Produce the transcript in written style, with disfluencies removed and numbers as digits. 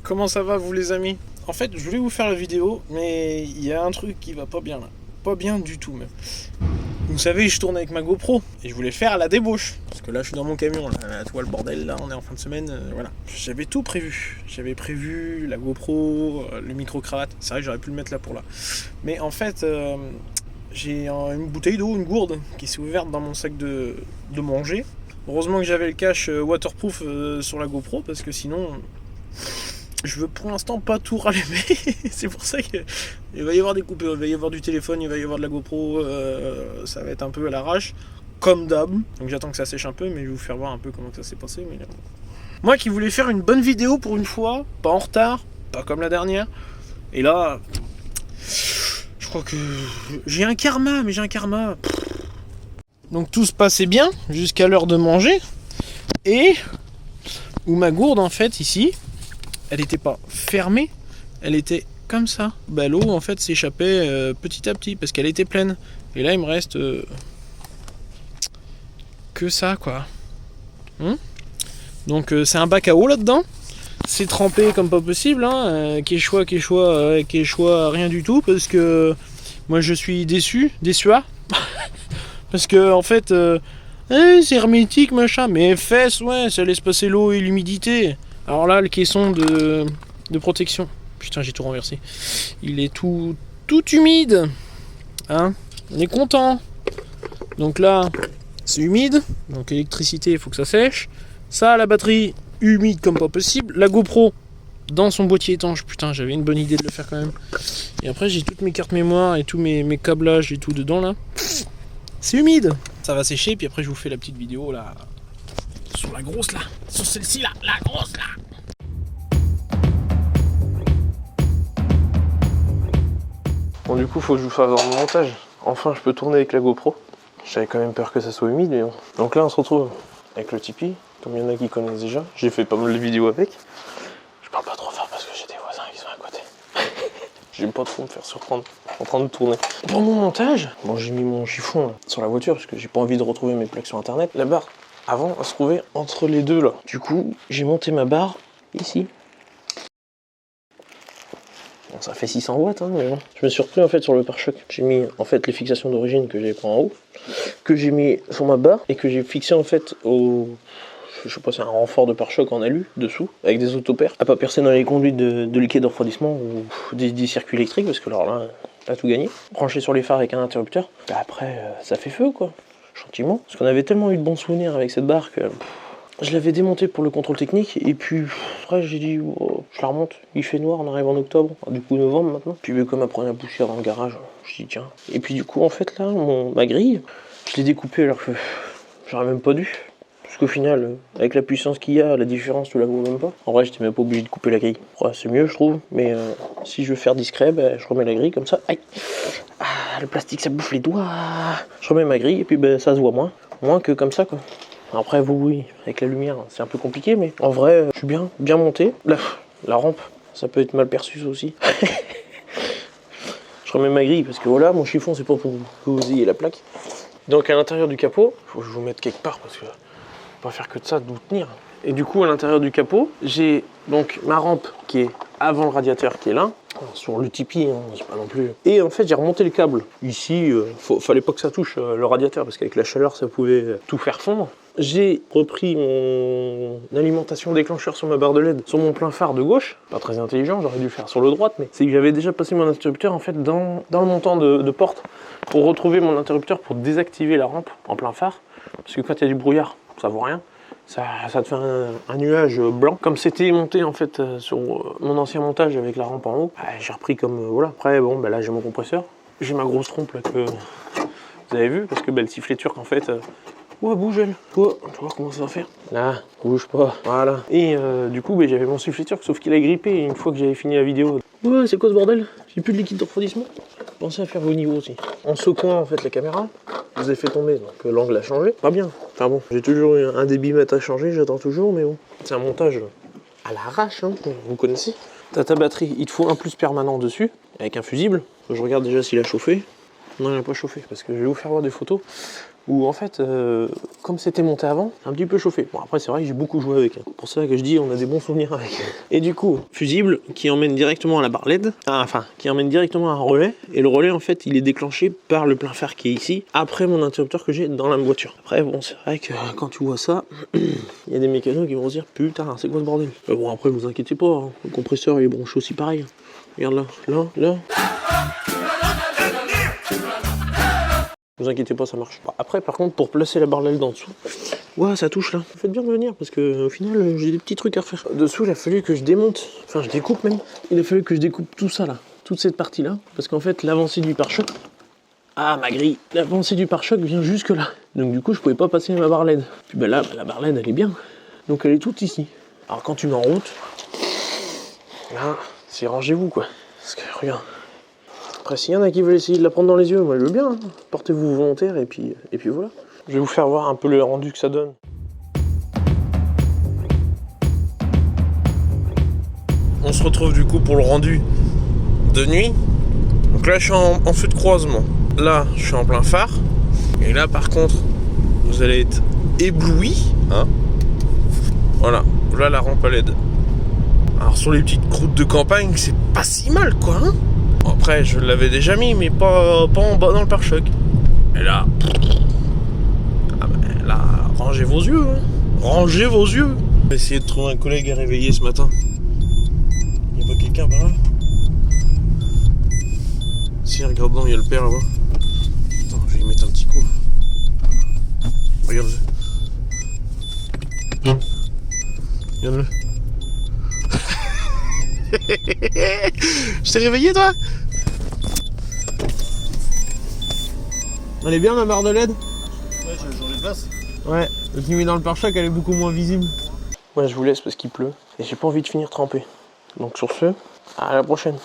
Comment ça va vous les amis? En fait je voulais vous faire la vidéo mais il y a un truc qui va pas bien là. Pas bien du tout même. Vous savez je tourne avec ma GoPro et je voulais le faire à la débauche. Parce que là je suis dans mon camion là, tu vois le bordel là, on est en fin de semaine, voilà. J'avais tout prévu. J'avais prévu la GoPro, le micro-cravate. C'est vrai que j'aurais pu le mettre là pour là. Mais en fait j'ai une bouteille d'eau, une gourde qui s'est ouverte dans mon sac de manger. Heureusement que j'avais le cache waterproof sur la GoPro parce que sinon je veux pour l'instant pas tout rallumer. C'est pour ça qu'il va y avoir des coupures, il va y avoir du téléphone, il va y avoir de la GoPro, ça va être un peu à l'arrache, comme d'hab. Donc j'attends que ça sèche un peu, mais je vais vous faire voir un peu comment ça s'est passé. Mais moi qui voulais faire une bonne vidéo pour une fois, pas en retard, pas comme la dernière. Et là, je crois que j'ai un karma, mais j'ai un karma. Donc tout se passait bien jusqu'à l'heure de manger. Et où ma gourde en fait ici, elle n'était pas fermée, elle était comme ça. Bah, l'eau en fait s'échappait petit à petit parce qu'elle était pleine. Et là il me reste que ça quoi. Donc c'est un bac à eau là-dedans. C'est trempé comme pas possible. Hein. Quechua, rien du tout parce que moi je suis déçu. Parce que en fait c'est hermétique machin. Mais fesses ouais, ça laisse passer l'eau et l'humidité. Alors là, le caisson de protection, putain j'ai tout renversé, il est tout humide, hein, on est content. Donc là, c'est humide, donc l'électricité, il faut que ça sèche. Ça, la batterie, humide comme pas possible. La GoPro, dans son boîtier étanche, putain j'avais une bonne idée de le faire quand même. Et après j'ai toutes mes cartes mémoire et tous mes câblages et tout dedans là. C'est humide. Ça va sécher, puis après je vous fais la petite vidéo là. Sur la grosse là, sur celle-ci là, la grosse là. Bon du coup faut que je vous fasse un montage. Enfin je peux tourner avec la GoPro. J'avais quand même peur que ça soit humide mais bon. Donc là on se retrouve avec le Tipeee, comme il y en a qui connaissent déjà. J'ai fait pas mal de vidéos avec. Je parle pas trop fort parce que j'ai des voisins qui sont à côté. J'aime pas trop me faire surprendre en train de tourner. Pour mon montage, bon j'ai mis mon chiffon là, sur la voiture parce que j'ai pas envie de retrouver mes plaques sur internet. La barre avant elle se trouvait entre les deux là. Du coup j'ai monté ma barre ici. Bon, ça fait 600 watts hein, mais bon. Je me suis repris en fait sur le pare-choc. J'ai mis en fait les fixations d'origine que j'avais pas en haut, que j'ai mis sur ma barre et que j'ai fixé en fait au... Je sais pas, c'est un renfort de pare-choc en alu dessous, avec des autopères, à pas percer dans les conduites de liquide de refroidissement ou des circuits électriques, parce que alors là, t'as tout gagné. Branché sur les phares avec un interrupteur, bah après, ça fait feu quoi, gentiment. Parce qu'on avait tellement eu de bons souvenirs avec cette barre que je l'avais démontée pour le contrôle technique, et puis après j'ai dit, oh, je la remonte, il fait noir, on arrive en octobre, du coup novembre maintenant. Puis comme après on a poussière dans le garage, je dis tiens. Et puis du coup en fait là, ma grille, je l'ai découpée alors que j'aurais même pas dû. Parce qu'au final, avec la puissance qu'il y a, la différence, tu la vois même pas. En vrai, j'étais même pas obligé de couper la grille. Ouais, c'est mieux, je trouve. Mais si je veux faire discret, bah, je remets la grille comme ça. Aïe. Ah, le plastique, ça bouffe les doigts. Je remets ma grille et puis bah, ça se voit moins. Moins que comme ça, quoi. Après, vous, oui, avec la lumière, c'est un peu compliqué. Mais en vrai, je suis bien monté. La rampe, ça peut être mal perçu, ça aussi. Je remets ma grille parce que voilà, mon chiffon, c'est pas pour que vous ayez la plaque. Donc à l'intérieur du capot, faut que je vous mette quelque part parce que pas faire que de ça, d'où tenir. Et du coup à l'intérieur du capot, j'ai donc ma rampe qui est avant le radiateur qui est là, sur le Tipeee, hein, c'est pas non plus. Et en fait j'ai remonté le câble. Ici, fallait pas que ça touche le radiateur parce qu'avec la chaleur ça pouvait tout faire fondre. J'ai repris mon alimentation déclencheur sur ma barre de LED sur mon plein phare de gauche. Pas très intelligent, j'aurais dû le faire sur le droite, mais c'est que j'avais déjà passé mon interrupteur en fait dans le montant de porte pour retrouver mon interrupteur pour désactiver la rampe en plein phare. Parce que quand il y a du brouillard, ça vaut rien. Ça te fait un nuage blanc. Comme c'était monté en fait sur mon ancien montage avec la rampe en haut, bah, j'ai repris comme voilà. Après bon bah là j'ai mon compresseur, j'ai ma grosse trompe là que vous avez vu parce que bah, le sifflet turc en fait. Ouais, bouge elle. Ouais, tu vas voir comment ça va faire. Là, bouge pas. Voilà. Et du coup, bah, j'avais mon sifflet turc, sauf qu'il a grippé une fois que j'avais fini la vidéo. Ouais, c'est quoi ce bordel? J'ai plus de liquide de refroidissement. Pensez à faire vos niveaux aussi. En secouant en fait la caméra, je vous ai fait tomber, donc l'angle a changé. Pas bien. Enfin bon, j'ai toujours eu un débitmètre à changer, j'attends toujours, mais bon. C'est un montage à l'arrache, hein, vous connaissez. T'as ta batterie, il te faut un plus permanent dessus, avec un fusible. Je regarde déjà s'il a chauffé. Non, il n'a pas chauffé, parce que je vais vous faire voir des photos. où en fait, comme c'était monté avant, c'est un petit peu chauffé. Bon après c'est vrai que j'ai beaucoup joué avec, hein. Pour ça que je dis on a des bons souvenirs avec. Et du coup, fusible qui emmène directement à la barre LED, enfin qui emmène directement à un relais, et le relais en fait il est déclenché par le plein fer qui est ici, après mon interrupteur que j'ai dans la voiture. Après bon c'est vrai que quand tu vois ça, il y a des mécanos qui vont se dire putain c'est quoi ce bordel. Mais bon après vous inquiétez pas, hein. Le compresseur il est branché aussi pareil. Regarde là. Vous inquiétez pas, ça marche. Bon, après, par contre, pour placer la barre LED en dessous, ouais, ça touche là. Faites bien de venir parce que au final, j'ai des petits trucs à refaire. Dessous, il a fallu que je démonte, enfin, je découpe même. Il a fallu que je découpe tout ça là, toute cette partie là, parce qu'en fait, l'avancée du pare-choc. Ah, ma grille. L'avancée du pare-choc vient jusque là. Donc, du coup, je pouvais pas passer ma barre LED. Puis ben là, la barre LED, elle est bien. Donc, elle est toute ici. Alors, quand tu mets en route, là, c'est rangez-vous quoi. Parce que regarde. Après, s'il y en a qui veulent essayer de la prendre dans les yeux, moi je veux bien, hein. Portez-vous volontaire et puis voilà. Je vais vous faire voir un peu le rendu que ça donne. On se retrouve du coup pour le rendu de nuit. Donc là je suis en feu de croisement. Là je suis en plein phare. Et là par contre, vous allez être ébloui. Hein, voilà, là la rampe à LED. Alors sur les petites croûtes de campagne, c'est pas si mal quoi, hein. Après, je l'avais déjà mis, mais pas en bas dans le pare-choc. Et là... Ah ben là, rangez vos yeux, hein. Rangez vos yeux. Je vais essayer de trouver un collègue à réveiller ce matin. Il n'y a pas quelqu'un par là? Si, regarde dedans, il y a le père là-bas. Attends, je vais lui mettre un petit coup. Regarde-le. Regarde-le. Je t'ai réveillé toi? Elle est bien ma barre de LED? Ouais, j'en ai place. Ouais, je l'ai mis dans le pare-choc, elle est beaucoup moins visible. Ouais, je vous laisse parce qu'il pleut et j'ai pas envie de finir trempé. Donc sur ce, à la prochaine.